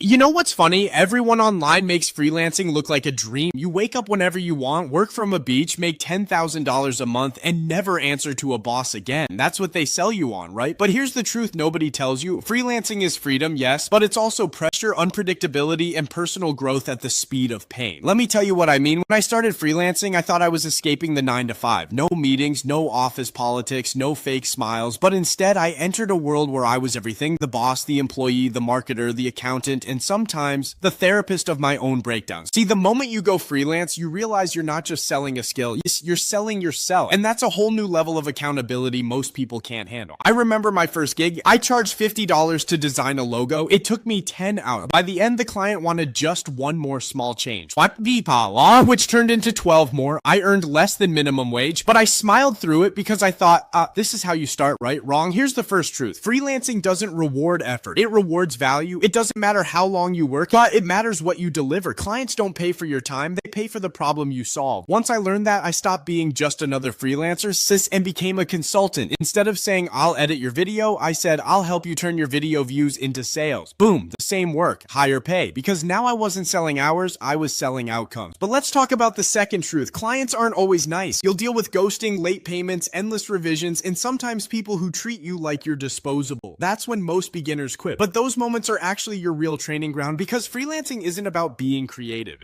You know what's funny? Everyone online makes freelancing look like a dream. You wake up whenever you want, work from a beach, make $10,000 a month, and never answer to a boss again. That's what they sell you on, right? But here's the truth nobody tells you. Freelancing is freedom, yes, but it's also pressure, unpredictability, and personal growth at the speed of pain. Let me tell you what I mean. When I started freelancing, I thought I was escaping the 9 to 5. No meetings, no office politics, no fake smiles, but instead I entered a world where I was everything: the boss, the employee, the marketer, the accountant, and sometimes the therapist of my own breakdowns. See, the moment you go freelance, you realize you're not just selling a skill, you're selling yourself. And that's a whole new level of accountability most people can't handle. I remember my first gig, I charged $50 to design a logo. It took me 10 hours. By the end, the client wanted just one more small change, which turned into 12 more. I earned less than minimum wage, but I smiled through it because I thought, this is how you start, right? Wrong. Here's the first truth. Freelancing doesn't reward effort. It rewards value. It doesn't matter how long you work, but it matters what you deliver. Clients don't pay for your time, they pay for the problem you solve. Once I learned that, I stopped being just another freelancer, and became a consultant. Instead of saying, I'll edit your video, I said, I'll help you turn your video views into sales. Boom, the same work, higher pay. Because now I wasn't selling hours, I was selling outcomes. But let's talk about the second truth. Clients aren't always nice. You'll deal with ghosting, late payments, endless revisions, and sometimes people who treat you like you're disposable. That's when most beginners quit. But those moments are actually your real training ground, because freelancing isn't about being creative.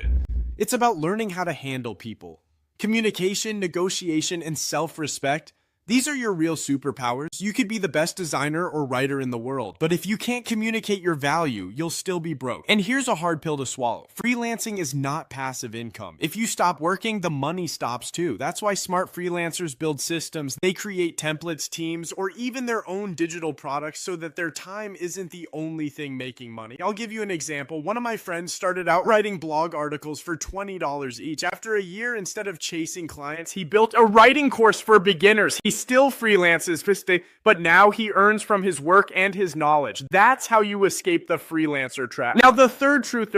It's about learning how to handle people. Communication, negotiation, and self-respect. These are your real superpowers. You could be the best designer or writer in the world, but if you can't communicate your value, you'll still be broke. And here's a hard pill to swallow. Freelancing is not passive income. If you stop working, the money stops too. That's why smart freelancers build systems. They create templates, teams, or even their own digital products so that their time isn't the only thing making money. I'll give you an example. One of my friends started out writing blog articles for $20 each. After a year, instead of chasing clients, he built a writing course for beginners. He still freelances, but now he earns from his work and his knowledge. That's how you escape the freelancer trap. Now, the third truth,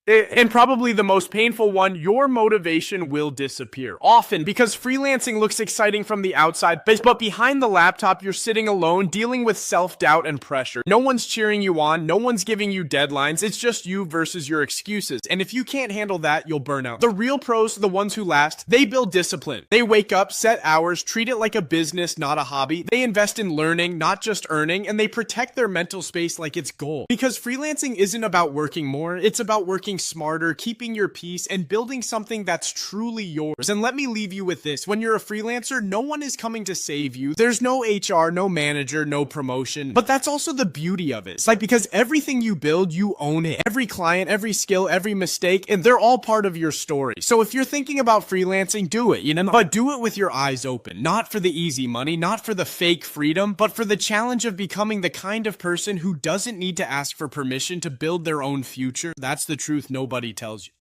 and probably the most painful one, your motivation will disappear. Often, because freelancing looks exciting from the outside, but behind the laptop, you're sitting alone, dealing with self-doubt and pressure. No one's cheering you on, no one's giving you deadlines, it's just you versus your excuses. And if you can't handle that, you'll burn out. The real pros, the ones who last, they build discipline. They wake up, set hours, treat it like a business, not a hobby. They invest in learning, not just earning, and they protect their mental space like it's gold. Because freelancing isn't about working more, it's about working smarter, keeping your peace, and building something that's truly yours. And let me leave you with this. When you're a freelancer, no one is coming to save you. There's no HR, no manager, no promotion. But that's also the beauty of it. It's like, because everything you build, you own it. Every client, every skill, every mistake, and they're all part of your story. So if you're thinking about freelancing, do it, but do it with your eyes open. Not for the easy money, not for the fake freedom, but for the challenge of becoming the kind of person who doesn't need to ask for permission to build their own future. That's the truth nobody tells you.